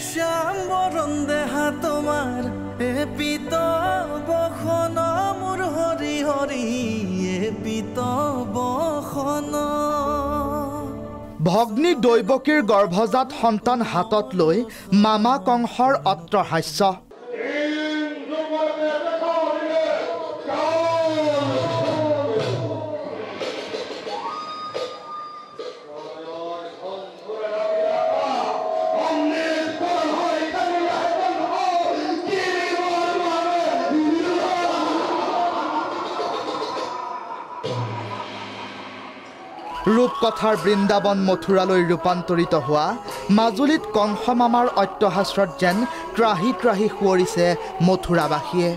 শ্যাম বৰণ দেহা তোমাৰ এ পিত বখন মোৰ হৰি হৰি এ পিত বখন। ভগ্নী দৈৱকীৰ গৰ্ভজাত সন্তান হাতত লৈ মামা কংসৰ অট্টহাস্য। ৰূপকথাৰ বৃন্দাবন মথুৰালৈ ৰূপান্তৰিত হোৱা মাজুলীত কংস মামাৰ অট্টহাস্যত যেন ত্ৰাহি ত্ৰাহি সুঁৱৰিছে মথুৰাবাসীয়ে।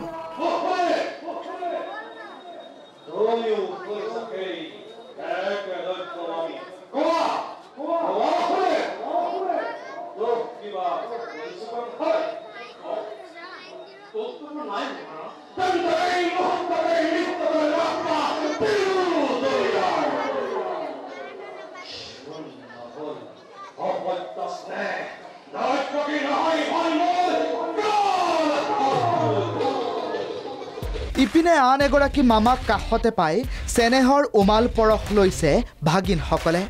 ইপিনে আন এগৰাকী মামাক কাষতে পাই চেনেহৰ উমাল পৰশ লৈছে ভাগিনসকলে।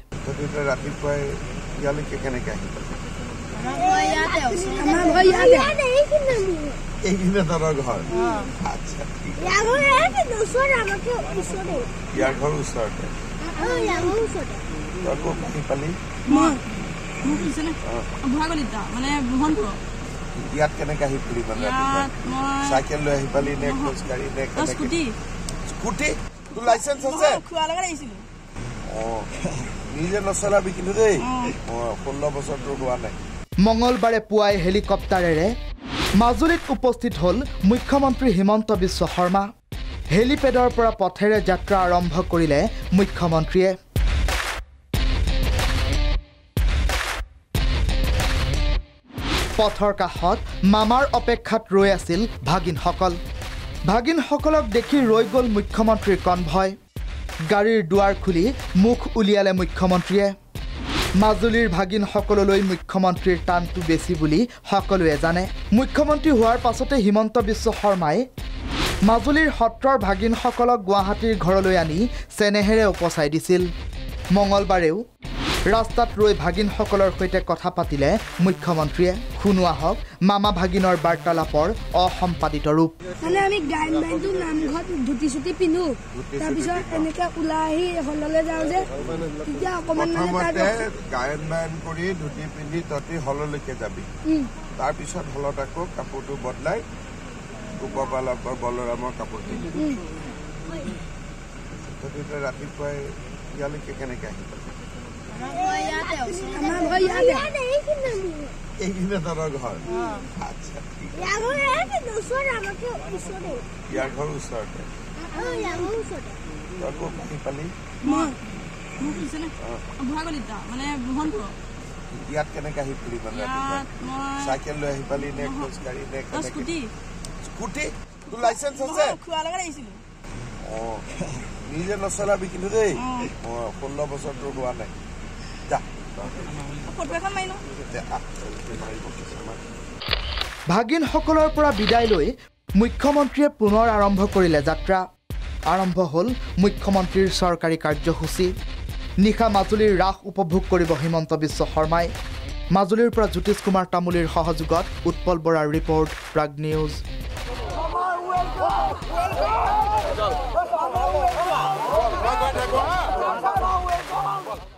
ৰাতিপুৱাই ইয়ালৈকে কেনেকৈ আহিব? এইখিনি ধৰৰ ঘৰ। আচ্ছা, ইয়াৰ ঘৰ ওচৰতে। আহি পালি ইয়াত কেনেকৈ আহি ফুৰি মানে চাইকেল লৈ আহি পালি নে খোজকাঢ়ি নে স্কুটি? তোৰ লাইচেঞ্চ আছে? অঁ, নিজে নচলাবি কিন্তু দেই। 16 বছৰ তোৰ হোৱা নাই। মঙলবাৰে পুৱাই হেলিকপ্টাৰেৰে মাজুলীত উপস্থিত হ'ল মুখ্যমন্ত্ৰী হিমন্ত বিশ্ব শৰ্মা। হেলিপেডৰ পৰা পথেৰে যাত্ৰা আৰম্ভ কৰিলে মুখ্যমন্ত্ৰীয়ে। পথৰ কাষত মামাৰ অপেক্ষাত ৰৈ আছিল ভাগিনসকল। ভাগিনসকলক দেখি ৰৈ গ'ল মুখ্যমন্ত্ৰীৰ কনভয়। গাড়ীৰ দুৱাৰ খুলি মুখ উলিয়ালে মুখ্যমন্ত্ৰীয়ে। মাজুলীৰ ভাগিনসকললৈ মুখ্যমন্ত্ৰীৰ টানটো বেছি বুলি সকলোৱে জানে। মুখ্যমন্ত্ৰী হোৱাৰ পাছতে হিমন্ত বিশ্ব শৰ্মাই মাজুলীৰ সত্ৰৰ ভাগিনসকলক গুৱাহাটীৰ ঘৰলৈ আনি চেনেহেৰে উপচাই দিছিল। মঙলবাৰেও ৰাস্তাত ৰৈ ভাগিনসকলৰ সৈতে কথা পাতিলে মুখ্যমন্ত্ৰীয়ে। শুনো আহক মামা ভাগিনৰ বাৰ্তালাপৰ অসম্পাদিত ৰূপ। মানে আমি গায়ন বায়নটো নামঘৰত ধুতি চুটি পিন্ধো, তাৰপিছত এনেকে ওলাই আহি হললৈ যাওঁ যে তেতিয়া অকণমান গায়ন বায়ন কৰি ধুতি পিন্ধি তহঁতি হললৈকে যাবি। তাৰপিছত হলত আকৌ কাপোৰটো বদলাই গোপপালকৰ বলৰামৰ কাপোৰ পিন্ধি তহঁতি ৰাতিপুৱাই ইয়ালৈকে কেনেকৈ আহিব? এইখিনি ধৰৰ ঘৰ। আচ্ছা, ইয়াৰ ঘৰ ওচৰতে। আহি পালি ইয়াত কেনেকৈ আহি ফুৰি মানে চাইকেল লৈ আহি পালি নে খোজকাঢ়ি নে স্কুটি? তোৰ লাইচেঞ্চ আছে? অঁ, নিজে নচলাবি কিন্তু দেই। 16 বছৰ তোৰ হোৱা নাই। ভাগিনসকলৰ পৰা বিদায় লৈ মুখ্যমন্ত্ৰীয়ে পুনৰ আৰম্ভ কৰিলে যাত্ৰা। আৰম্ভ হ'ল মুখ্যমন্ত্ৰীৰ চৰকাৰী কাৰ্যসূচী। নিশা মাজুলীৰ ৰাস উপভোগ কৰিব হিমন্ত বিশ্ব শৰ্মাই। মাজুলীৰ পৰা জ্যোতিষ কুমাৰ তামুলীৰ সহযোগত উৎপল বৰাৰ ৰিপৰ্ট, প্ৰাগ নিউজ।